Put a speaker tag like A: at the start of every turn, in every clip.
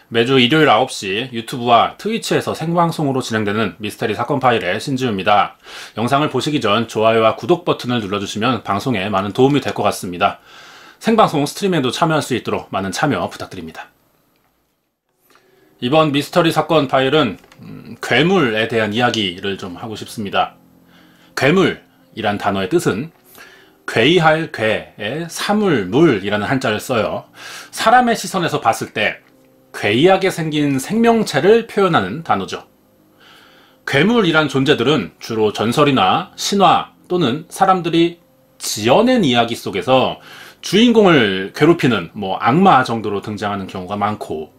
A: 매주 일요일 9시 유튜브와 트위치에서 생방송으로 진행되는 미스테리 사건 파일의 신지우입니다. 영상을 보시기 전 좋아요와 구독 버튼을 눌러주시면 방송에 많은 도움이 될 것 같습니다. 생방송 스트림에도 참여할 수 있도록 많은 참여 부탁드립니다. 이번 미스터리 사건 파일은 괴물에 대한 이야기를 좀 하고 싶습니다. 괴물이란 단어의 뜻은 괴이할 괴에 사물, 물이라는 한자를 써요. 사람의 시선에서 봤을 때 괴이하게 생긴 생명체를 표현하는 단어죠. 괴물이란 존재들은 주로 전설이나 신화 또는 사람들이 지어낸 이야기 속에서 주인공을 괴롭히는 악마 정도로 등장하는 경우가 많고,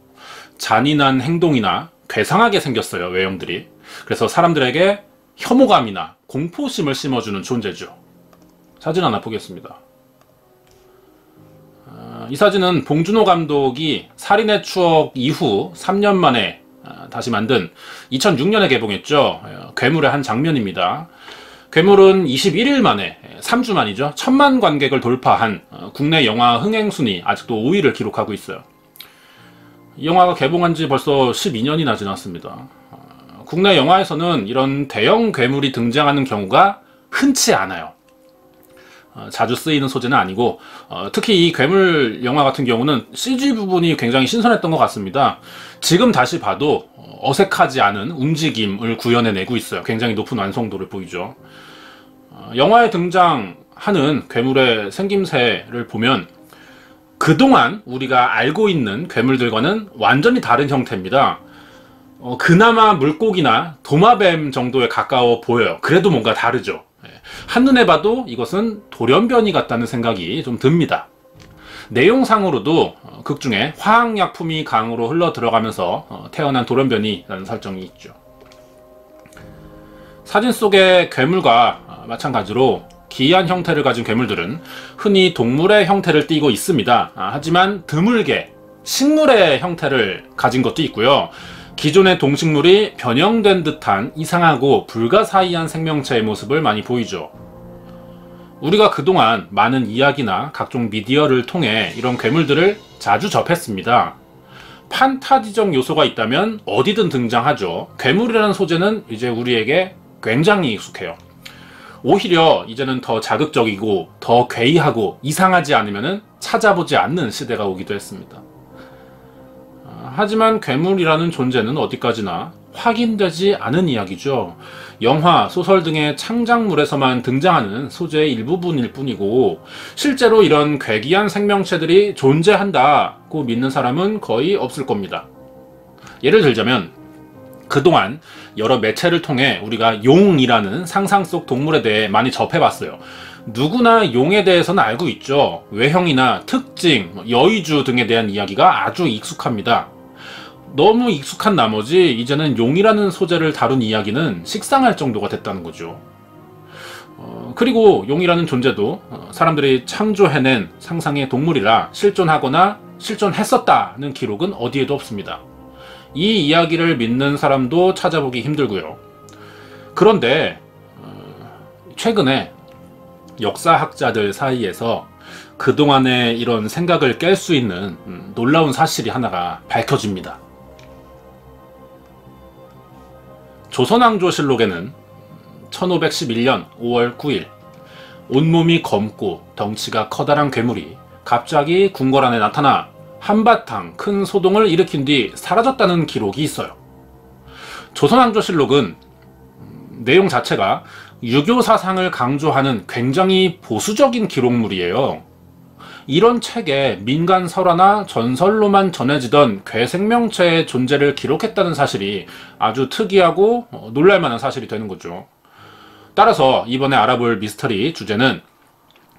A: 잔인한 행동이나 괴상하게 생겼어요, 외형들이. 그래서 사람들에게 혐오감이나 공포심을 심어주는 존재죠. 사진 하나 보겠습니다. 이 사진은 봉준호 감독이 살인의 추억 이후 3년 만에 다시 만든 2006년에 개봉했죠. 괴물의 한 장면입니다. 괴물은 21일 만에, 3주 만이죠. 1000만 관객을 돌파한 국내 영화 흥행 순위 아직도 5위를 기록하고 있어요. 이 영화가 개봉한 지 벌써 12년이나 지났습니다. 국내 영화에서는 이런 대형 괴물이 등장하는 경우가 흔치 않아요. 자주 쓰이는 소재는 아니고, 특히 이 괴물 영화 같은 경우는 CG 부분이 굉장히 신선했던 것 같습니다. 지금 다시 봐도 어색하지 않은 움직임을 구현해내고 있어요. 굉장히 높은 완성도를 보이죠. 영화에 등장하는 괴물의 생김새를 보면 그동안 우리가 알고 있는 괴물들과는 완전히 다른 형태입니다. 그나마 물고기나 도마뱀 정도에 가까워 보여요. 그래도 뭔가 다르죠. 한눈에 봐도 이것은 돌연변이 같다는 생각이 좀 듭니다. 내용상으로도 극 중에 화학약품이 강으로 흘러 들어가면서 태어난 돌연변이라는 설정이 있죠. 사진 속의 괴물과 마찬가지로 기이한 형태를 가진 괴물들은 흔히 동물의 형태를 띠고 있습니다. 하지만 드물게 식물의 형태를 가진 것도 있고요. 기존의 동식물이 변형된 듯한 이상하고 불가사의한 생명체의 모습을 많이 보이죠. 우리가 그동안 많은 이야기나 각종 미디어를 통해 이런 괴물들을 자주 접했습니다. 판타지적 요소가 있다면 어디든 등장하죠. 괴물이라는 소재는 이제 우리에게 굉장히 익숙해요. 오히려 이제는 더 자극적이고 더 괴이하고 이상하지 않으면 찾아보지 않는 시대가 오기도 했습니다. 하지만 괴물이라는 존재는 어디까지나 확인되지 않은 이야기죠. 영화, 소설 등의 창작물에서만 등장하는 소재의 일부분일 뿐이고, 실제로 이런 괴기한 생명체들이 존재한다고 믿는 사람은 거의 없을 겁니다. 예를 들자면 그동안 여러 매체를 통해 우리가 용이라는 상상 속 동물에 대해 많이 접해봤어요. 누구나 용에 대해서는 알고 있죠. 외형이나 특징, 여의주 등에 대한 이야기가 아주 익숙합니다. 너무 익숙한 나머지 이제는 용이라는 소재를 다룬 이야기는 식상할 정도가 됐다는 거죠. 그리고 용이라는 존재도 사람들이 창조해낸 상상의 동물이라 실존하거나 실존했었다는 기록은 어디에도 없습니다. 이 이야기를 믿는 사람도 찾아보기 힘들고요. 그런데 최근에 역사학자들 사이에서 그동안의 이런 생각을 깰 수 있는 놀라운 사실이 하나가 밝혀집니다. 조선왕조실록에는 1511년 5월 9일 온몸이 검고 덩치가 커다란 괴물이 갑자기 궁궐 안에 나타나 한바탕 큰 소동을 일으킨 뒤 사라졌다는 기록이 있어요. 조선왕조실록은 내용 자체가 유교 사상을 강조하는 굉장히 보수적인 기록물이에요. 이런 책에 민간 설화나 전설로만 전해지던 괴생명체의 존재를 기록했다는 사실이 아주 특이하고 놀랄만한 사실이 되는 거죠. 따라서 이번에 알아볼 미스터리 주제는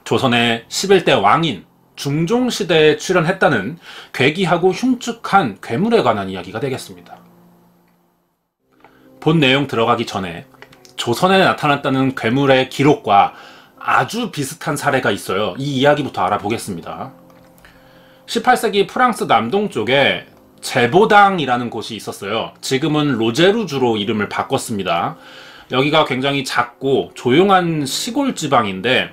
A: 조선의 11대 왕인 중종시대에 출연했다는 괴기하고 흉측한 괴물에 관한 이야기가 되겠습니다. 본 내용 들어가기 전에 조선에 나타났다는 괴물의 기록과 아주 비슷한 사례가 있어요. 이 이야기부터 알아보겠습니다. 18세기 프랑스 남동쪽에 제보당이라는 곳이 있었어요. 지금은 로제루주로 이름을 바꿨습니다. 여기가 굉장히 작고 조용한 시골 지방인데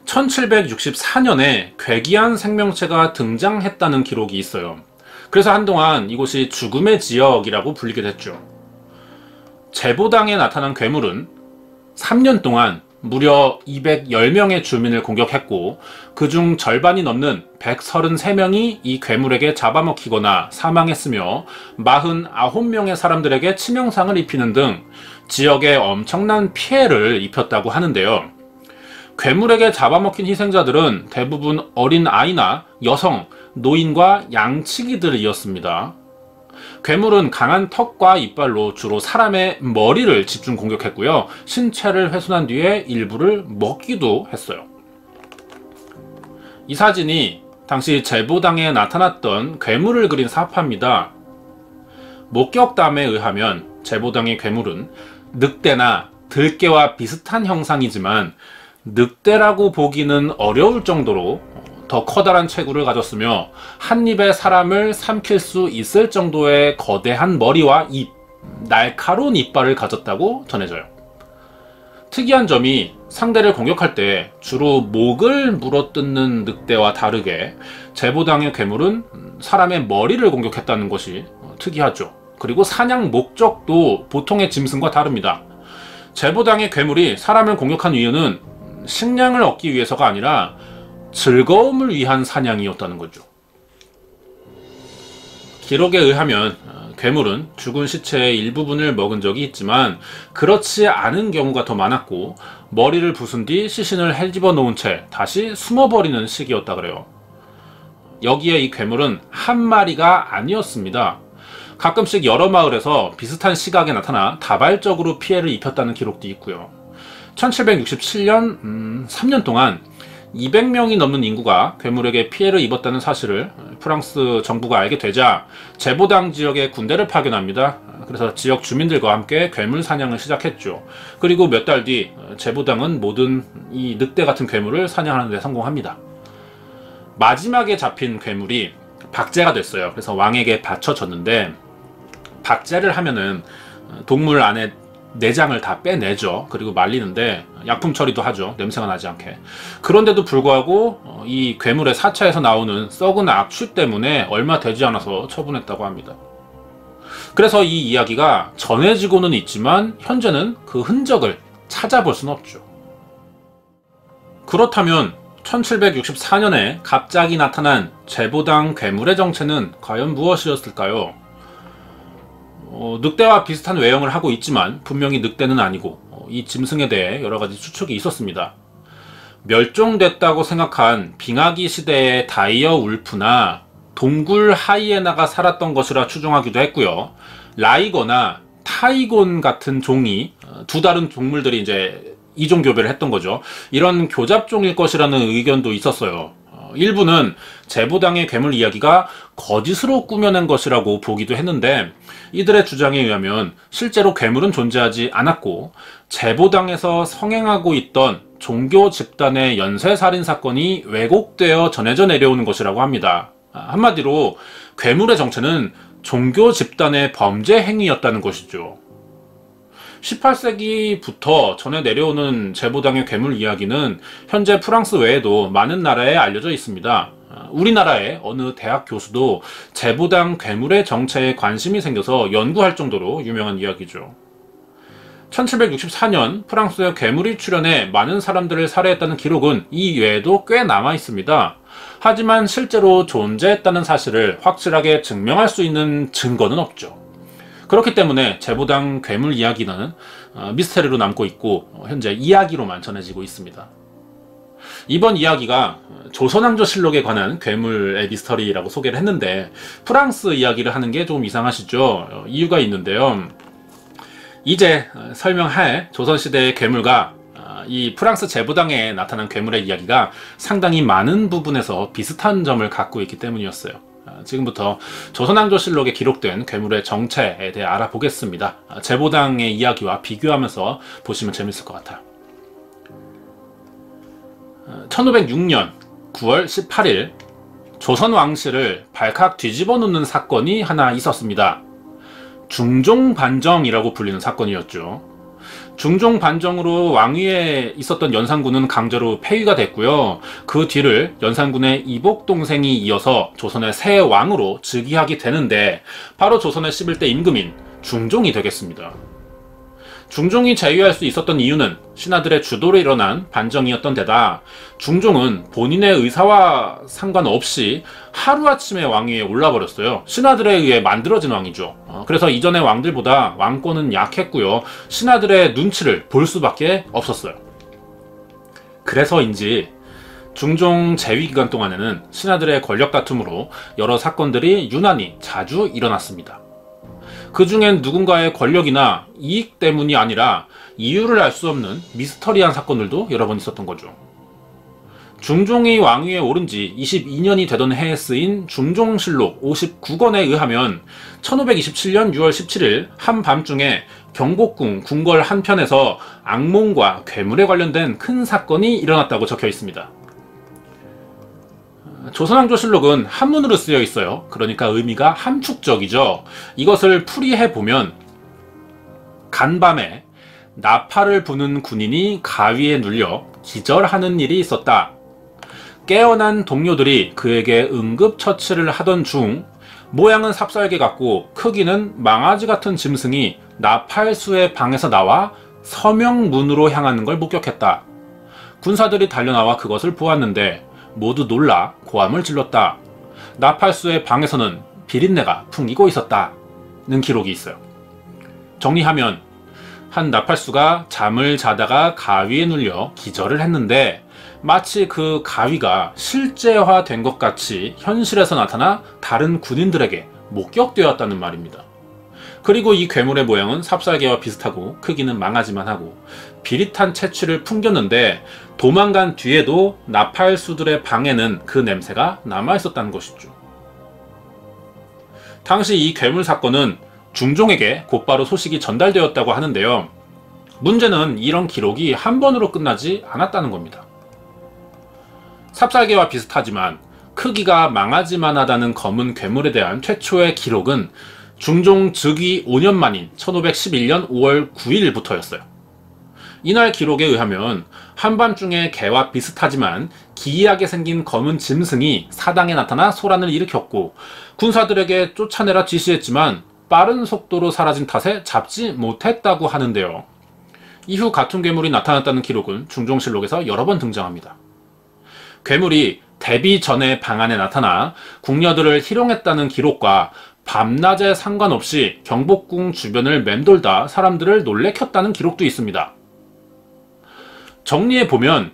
A: 1764년에 괴기한 생명체가 등장했다는 기록이 있어요. 그래서 한동안 이곳이 죽음의 지역이라고 불리게 됐죠. 제보당에 나타난 괴물은 3년 동안 무려 210명의 주민을 공격했고 그중 절반이 넘는 133명이 이 괴물에게 잡아먹히거나 사망했으며 49명의 사람들에게 치명상을 입히는 등 지역에 엄청난 피해를 입혔다고 하는데요. 괴물에게 잡아먹힌 희생자들은 대부분 어린 아이나 여성, 노인과 양치기들이었습니다. 괴물은 강한 턱과 이빨로 주로 사람의 머리를 집중 공격했고요. 신체를 훼손한 뒤에 일부를 먹기도 했어요. 이 사진이 당시 제보당에 나타났던 괴물을 그린 사파입니다. 목격담에 의하면 제보당의 괴물은 늑대나 들개와 비슷한 형상이지만 늑대라고 보기는 어려울 정도로 더 커다란 체구를 가졌으며 한 입에 사람을 삼킬 수 있을 정도의 거대한 머리와 입, 날카로운 이빨을 가졌다고 전해져요. 특이한 점이 상대를 공격할 때 주로 목을 물어뜯는 늑대와 다르게 제보당의 괴물은 사람의 머리를 공격했다는 것이 특이하죠. 그리고 사냥 목적도 보통의 짐승과 다릅니다. 제보당의 괴물이 사람을 공격한 이유는 식량을 얻기 위해서가 아니라 즐거움을 위한 사냥이었다는 거죠. 기록에 의하면 괴물은 죽은 시체의 일부분을 먹은 적이 있지만 그렇지 않은 경우가 더 많았고 머리를 부순 뒤 시신을 헤집어 놓은 채 다시 숨어버리는 식이었다 그래요. 여기에 이 괴물은 한 마리가 아니었습니다. 가끔씩 여러 마을에서 비슷한 시각에 나타나 다발적으로 피해를 입혔다는 기록도 있고요. 1767년 3년 동안 200명이 넘는 인구가 괴물에게 피해를 입었다는 사실을 프랑스 정부가 알게 되자 제보당 지역에 군대를 파견합니다. 그래서 지역 주민들과 함께 괴물 사냥을 시작했죠. 그리고 몇 달 뒤 제보당은 모든 이 늑대 같은 괴물을 사냥하는 데 성공합니다. 마지막에 잡힌 괴물이 박제가 됐어요. 그래서 왕에게 바쳐졌는데 박제를 하면은 동물 안에 내장을 다 빼내죠. 그리고 말리는데 약품 처리도 하죠. 냄새가 나지 않게. 그런데도 불구하고 이 괴물의 사체에서 나오는 썩은 악취 때문에 얼마 되지 않아서 처분했다고 합니다. 그래서 이 이야기가 전해지고는 있지만 현재는 그 흔적을 찾아볼 수는 없죠. 그렇다면 1764년에 갑자기 나타난 제보당 괴물의 정체는 과연 무엇이었을까요? 늑대와 비슷한 외형을 하고 있지만 분명히 늑대는 아니고 이 짐승에 대해 여러가지 추측이 있었습니다. 멸종됐다고 생각한 빙하기 시대의 다이어 울프나 동굴 하이에나가 살았던 것이라 추정하기도 했고요. 라이거나 타이곤 같은 종이 두 다른 동물들이 이제 이종 교배를 했던 거죠. 이런 교잡종일 것이라는 의견도 있었어요. 일부는 제보당의 괴물 이야기가 거짓으로 꾸며낸 것이라고 보기도 했는데 이들의 주장에 의하면 실제로 괴물은 존재하지 않았고 제보당에서 성행하고 있던 종교 집단의 연쇄살인 사건이 왜곡되어 전해져 내려오는 것이라고 합니다. 한마디로 괴물의 정체는 종교 집단의 범죄 행위였다는 것이죠. 18세기부터 전해 내려오는 제보당의 괴물 이야기는 현재 프랑스 외에도 많은 나라에 알려져 있습니다. 우리나라의 어느 대학 교수도 제보당 괴물의 정체에 관심이 생겨서 연구할 정도로 유명한 이야기죠. 1764년 프랑스에 괴물이 출현해 많은 사람들을 살해했다는 기록은 이 외에도 꽤 남아 있습니다. 하지만 실제로 존재했다는 사실을 확실하게 증명할 수 있는 증거는 없죠. 그렇기 때문에 제보당 괴물 이야기는 미스테리로 남고 있고 현재 이야기로만 전해지고 있습니다. 이번 이야기가 조선왕조실록에 관한 괴물의 미스터리라고 소개를 했는데 프랑스 이야기를 하는 게 조금 이상하시죠? 이유가 있는데요. 이제 설명할 조선시대의 괴물과 이 프랑스 제보당에 나타난 괴물의 이야기가 상당히 많은 부분에서 비슷한 점을 갖고 있기 때문이었어요. 지금부터 조선왕조실록에 기록된 괴물의 정체에 대해 알아보겠습니다. 제보당의 이야기와 비교하면서 보시면 재밌을 것 같아요. 1506년 9월 18일 조선왕실을 발칵 뒤집어 놓는 사건이 하나 있었습니다. 중종반정이라고 불리는 사건이었죠. 중종 반정으로 왕위에 있었던 연산군은 강제로 폐위가 됐고요. 그 뒤를 연산군의 이복 동생이 이어서 조선의 새 왕으로 즉위하게 되는데 바로 조선의 11대 임금인 중종이 되겠습니다. 중종이 자위할 수 있었던 이유는 신하들의 주도로 일어난 반정이었던 데다 중종은 본인의 의사와 상관없이 하루아침에 왕위에 올라버렸어요. 신하들에 의해 만들어진 왕이죠. 그래서 이전의 왕들보다 왕권은 약했고요. 신하들의 눈치를 볼 수밖에 없었어요. 그래서인지 중종 재위 기간 동안에는 신하들의 권력 다툼으로 여러 사건들이 유난히 자주 일어났습니다. 그 중엔 누군가의 권력이나 이익 때문이 아니라 이유를 알 수 없는 미스터리한 사건들도 여러 번 있었던 거죠. 중종이 왕위에 오른 지 22년이 되던 해에 쓰인 중종실록 59권에 의하면 1527년 6월 17일 한밤중에 경복궁 궁궐 한편에서 악몽과 괴물에 관련된 큰 사건이 일어났다고 적혀 있습니다. 조선왕조실록은 한문으로 쓰여 있어요. 그러니까 의미가 함축적이죠. 이것을 풀이해보면 간밤에 나팔을 부는 군인이 가위에 눌려 기절하는 일이 있었다. 깨어난 동료들이 그에게 응급처치를 하던 중 모양은 삽살개 같고 크기는 망아지 같은 짐승이 나팔수의 방에서 나와 서명문으로 향하는 걸 목격했다. 군사들이 달려나와 그것을 보았는데 모두 놀라 고함을 질렀다. 나팔수의 방에서는 비린내가 풍기고 있었다는 기록이 있어요. 정리하면 한 나팔수가 잠을 자다가 가위에 눌려 기절을 했는데 마치 그 가위가 실제화된 것 같이 현실에서 나타나 다른 군인들에게 목격되었다는 말입니다. 그리고 이 괴물의 모양은 삽살개와 비슷하고 크기는 망하지만 하고 비릿한 채취를 풍겼는데 도망간 뒤에도 나팔수들의 방에는 그 냄새가 남아있었다는 것이죠. 당시 이 괴물 사건은 중종에게 곧바로 소식이 전달되었다고 하는데요. 문제는 이런 기록이 한 번으로 끝나지 않았다는 겁니다. 삽살개와 비슷하지만 크기가 망하지만 하다는 검은 괴물에 대한 최초의 기록은 중종 즉위 5년 만인 1511년 5월 9일부터였어요. 이날 기록에 의하면 한밤중에 개와 비슷하지만 기이하게 생긴 검은 짐승이 사당에 나타나 소란을 일으켰고 군사들에게 쫓아내라 지시했지만 빠른 속도로 사라진 탓에 잡지 못했다고 하는데요. 이후 같은 괴물이 나타났다는 기록은 중종실록에서 여러 번 등장합니다. 괴물이 데뷔 전에 방 안에 나타나 궁녀들을 희롱했다는 기록과 밤낮에 상관없이 경복궁 주변을 맴돌다 사람들을 놀래켰다는 기록도 있습니다. 정리해보면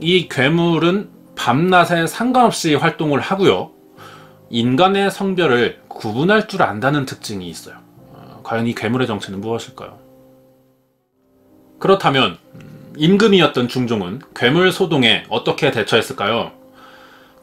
A: 이 괴물은 밤낮에 상관없이 활동을 하고요. 인간의 성별을 구분할 줄 안다는 특징이 있어요. 과연 이 괴물의 정체는 무엇일까요? 그렇다면 임금이었던 중종은 괴물 소동에 어떻게 대처했을까요?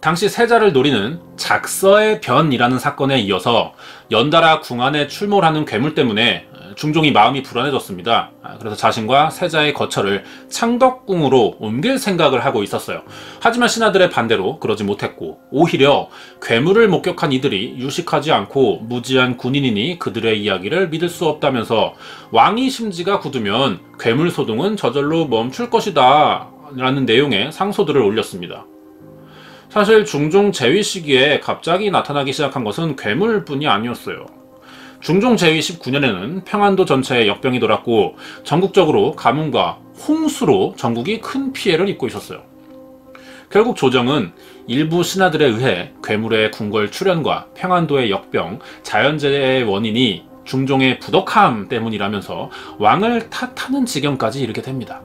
A: 당시 세자를 노리는 작서의 변이라는 사건에 이어서 연달아 궁 안에 출몰하는 괴물 때문에 중종이 마음이 불안해졌습니다. 그래서 자신과 세자의 거처를 창덕궁으로 옮길 생각을 하고 있었어요. 하지만 신하들의 반대로 그러지 못했고 오히려 괴물을 목격한 이들이 유식하지 않고 무지한 군인이니 그들의 이야기를 믿을 수 없다면서 왕이 심지가 굳으면 괴물 소동은 저절로 멈출 것이다 라는 내용의 상소들을 올렸습니다. 사실 중종 재위 시기에 갑자기 나타나기 시작한 것은 괴물뿐이 아니었어요. 중종 재위 19년에는 평안도 전체에 역병이 돌았고 전국적으로 가뭄과 홍수로 전국이 큰 피해를 입고 있었어요. 결국 조정은 일부 신하들에 의해 괴물의 궁궐 출현과 평안도의 역병, 자연재해의 원인이 중종의 부덕함 때문이라면서 왕을 탓하는 지경까지 이르게 됩니다.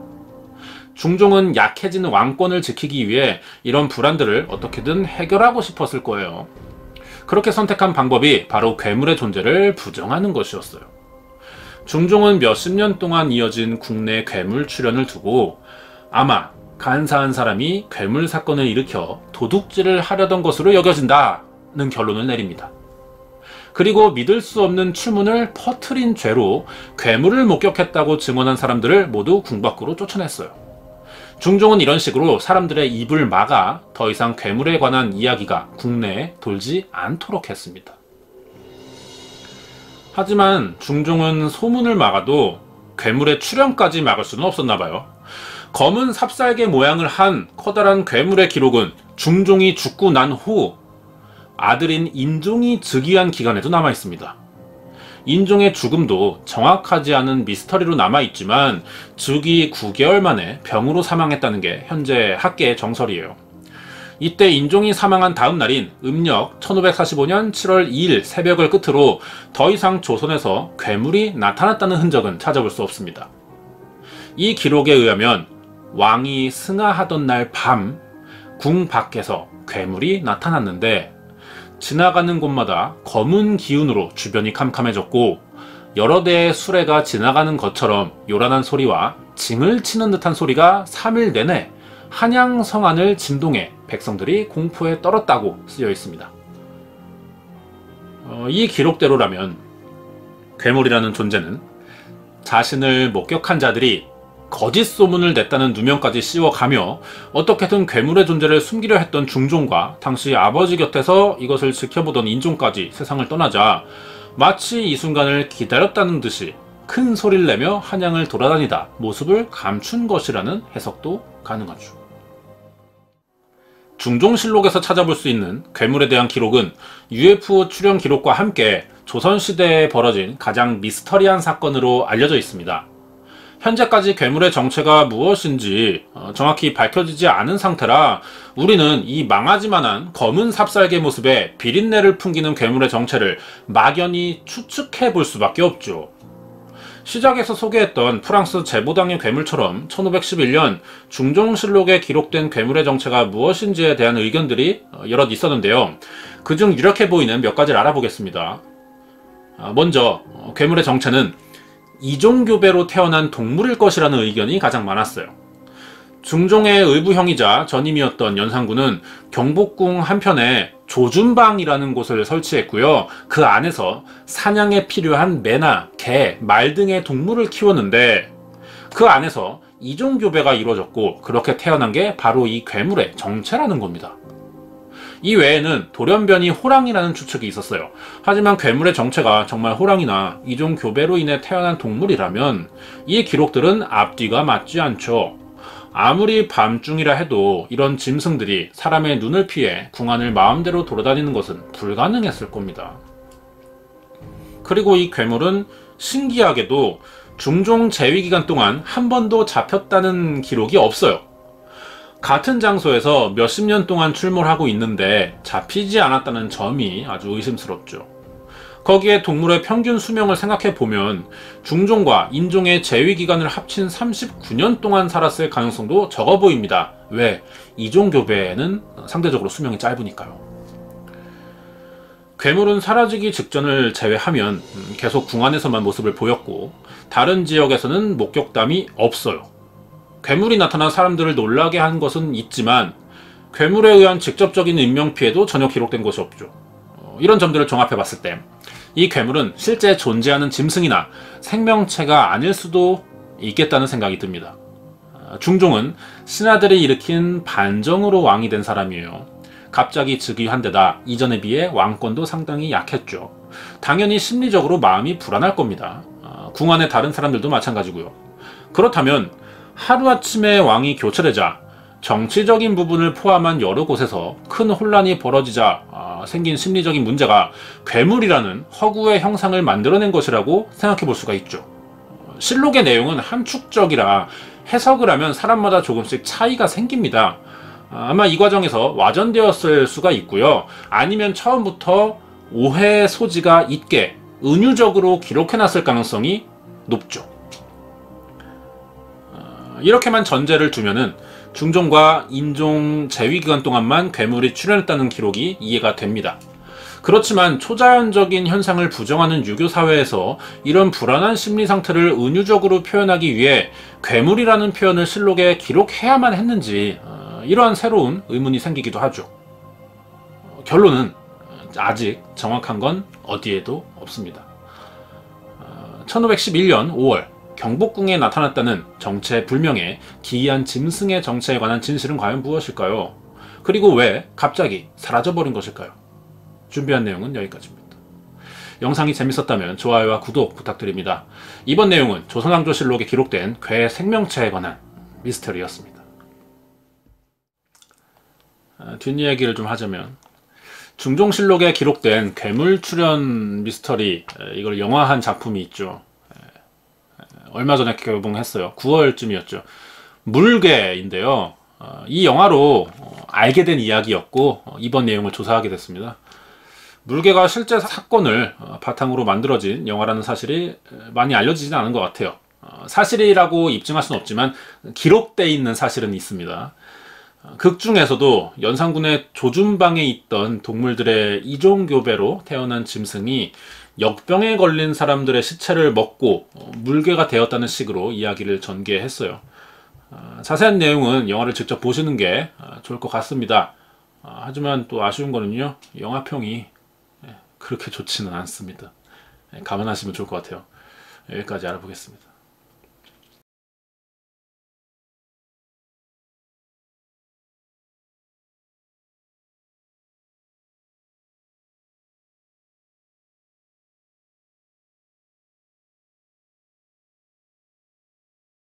A: 중종은 약해진 왕권을 지키기 위해 이런 불안들을 어떻게든 해결하고 싶었을 거예요. 그렇게 선택한 방법이 바로 괴물의 존재를 부정하는 것이었어요. 중종은 몇십 년 동안 이어진 국내 괴물 출현을 두고 아마 간사한 사람이 괴물 사건을 일으켜 도둑질을 하려던 것으로 여겨진다는 결론을 내립니다. 그리고 믿을 수 없는 추문을 퍼뜨린 죄로 괴물을 목격했다고 증언한 사람들을 모두 궁 밖으로 쫓아냈어요. 중종은 이런 식으로 사람들의 입을 막아 더 이상 괴물에 관한 이야기가 국내에 돌지 않도록 했습니다. 하지만 중종은 소문을 막아도 괴물의 출현까지 막을 수는 없었나 봐요. 검은 삽살개 모양을 한 커다란 괴물의 기록은 중종이 죽고 난 후 아들인 인종이 즉위한 기간에도 남아있습니다. 인종의 죽음도 정확하지 않은 미스터리로 남아있지만 즉위 9개월 만에 병으로 사망했다는 게 현재 학계의 정설이에요. 이때 인종이 사망한 다음 날인 음력 1545년 7월 2일 새벽을 끝으로 더 이상 조선에서 괴물이 나타났다는 흔적은 찾아볼 수 없습니다. 이 기록에 의하면 왕이 승하하던 날 밤 궁 밖에서 괴물이 나타났는데 지나가는 곳마다 검은 기운으로 주변이 캄캄해졌고 여러 대의 수레가 지나가는 것처럼 요란한 소리와 징을 치는 듯한 소리가 3일 내내 한양 성안을 진동해 백성들이 공포에 떨었다고 쓰여 있습니다. 이 기록대로라면 괴물이라는 존재는 자신을 목격한 자들이 거짓 소문을 냈다는 누명까지 씌워가며 어떻게든 괴물의 존재를 숨기려 했던 중종과 당시 아버지 곁에서 이것을 지켜보던 인종까지 세상을 떠나자 마치 이 순간을 기다렸다는 듯이 큰 소리를 내며 한양을 돌아다니다 모습을 감춘 것이라는 해석도 가능하죠. 중종실록에서 찾아볼 수 있는 괴물에 대한 기록은 UFO 출현 기록과 함께 조선시대에 벌어진 가장 미스터리한 사건으로 알려져 있습니다. 현재까지 괴물의 정체가 무엇인지 정확히 밝혀지지 않은 상태라 우리는 이 망하지만한 검은 삽살개 모습에 비린내를 풍기는 괴물의 정체를 막연히 추측해 볼 수밖에 없죠. 시작에서 소개했던 프랑스 제보당의 괴물처럼 1511년 중종실록에 기록된 괴물의 정체가 무엇인지에 대한 의견들이 여럿 있었는데요. 그중 유력해 보이는 몇 가지를 알아보겠습니다. 먼저 괴물의 정체는 이종교배로 태어난 동물일 것이라는 의견이 가장 많았어요. 중종의 의부형이자 전임이었던 연산군은 경복궁 한편에 조준방이라는 곳을 설치했고요. 그 안에서 사냥에 필요한 매나, 개, 말 등의 동물을 키웠는데 그 안에서 이종교배가 이루어졌고 그렇게 태어난 게 바로 이 괴물의 정체라는 겁니다. 이 외에는 돌연변이 호랑이라는 추측이 있었어요. 하지만 괴물의 정체가 정말 호랑이나 이종교배로 인해 태어난 동물이라면 이 기록들은 앞뒤가 맞지 않죠. 아무리 밤중이라 해도 이런 짐승들이 사람의 눈을 피해 궁안을 마음대로 돌아다니는 것은 불가능했을 겁니다. 그리고 이 괴물은 신기하게도 중종 재위기간 동안 한 번도 잡혔다는 기록이 없어요. 같은 장소에서 몇십 년 동안 출몰하고 있는데 잡히지 않았다는 점이 아주 의심스럽죠. 거기에 동물의 평균 수명을 생각해보면 중종과 인종의 재위기간을 합친 39년 동안 살았을 가능성도 적어 보입니다. 왜? 이종교배는 상대적으로 수명이 짧으니까요. 괴물은 사라지기 직전을 제외하면 계속 궁안에서만 모습을 보였고 다른 지역에서는 목격담이 없어요. 괴물이 나타나 사람들을 놀라게 한 것은 있지만 괴물에 의한 직접적인 인명피해도 전혀 기록된 것이 없죠. 이런 점들을 종합해 봤을 때 이 괴물은 실제 존재하는 짐승이나 생명체가 아닐 수도 있겠다는 생각이 듭니다. 중종은 신하들이 일으킨 반정으로 왕이 된 사람이에요. 갑자기 즉위한 데다 이전에 비해 왕권도 상당히 약했죠. 당연히 심리적으로 마음이 불안할 겁니다. 궁안의 다른 사람들도 마찬가지고요. 그렇다면 하루아침에 왕이 교체되자 정치적인 부분을 포함한 여러 곳에서 큰 혼란이 벌어지자 생긴 심리적인 문제가 괴물이라는 허구의 형상을 만들어낸 것이라고 생각해 볼 수가 있죠. 실록의 내용은 함축적이라 해석을 하면 사람마다 조금씩 차이가 생깁니다. 아마 이 과정에서 와전되었을 수가 있고요. 아니면 처음부터 오해의 소지가 있게 은유적으로 기록해놨을 가능성이 높죠. 이렇게만 전제를 두면은 중종과 인종 재위기간 동안만 괴물이 출현했다는 기록이 이해가 됩니다. 그렇지만 초자연적인 현상을 부정하는 유교사회에서 이런 불안한 심리 상태를 은유적으로 표현하기 위해 괴물이라는 표현을 실록에 기록해야만 했는지 이러한 새로운 의문이 생기기도 하죠. 결론은 아직 정확한 건 어디에도 없습니다. 1511년 5월 경복궁에 나타났다는 정체 불명의 기이한 짐승의 정체에 관한 진실은 과연 무엇일까요? 그리고 왜 갑자기 사라져버린 것일까요? 준비한 내용은 여기까지입니다. 영상이 재밌었다면 좋아요와 구독 부탁드립니다. 이번 내용은 조선왕조실록에 기록된 괴 생명체에 관한 미스터리였습니다. 뒷이야기를 좀 하자면, 중종실록에 기록된 괴물 출연 미스터리, 이걸 영화한 작품이 있죠. 얼마 전에 개봉했어요. 9월쯤이었죠. 물개인데요. 이 영화로 알게 된 이야기였고, 이번 내용을 조사하게 됐습니다. 물개가 실제 사건을 바탕으로 만들어진 영화라는 사실이 많이 알려지진 않은 것 같아요. 사실이라고 입증할 수는 없지만 기록되어 있는 사실은 있습니다. 극 중에서도 연산군의 조준방에 있던 동물들의 이종교배로 태어난 짐승이 역병에 걸린 사람들의 시체를 먹고 물개가 되었다는 식으로 이야기를 전개했어요. 자세한 내용은 영화를 직접 보시는 게 좋을 것 같습니다. 하지만 또 아쉬운 거는요, 영화평이 그렇게 좋지는 않습니다. 감안하시면 좋을 것 같아요. 여기까지 알아보겠습니다.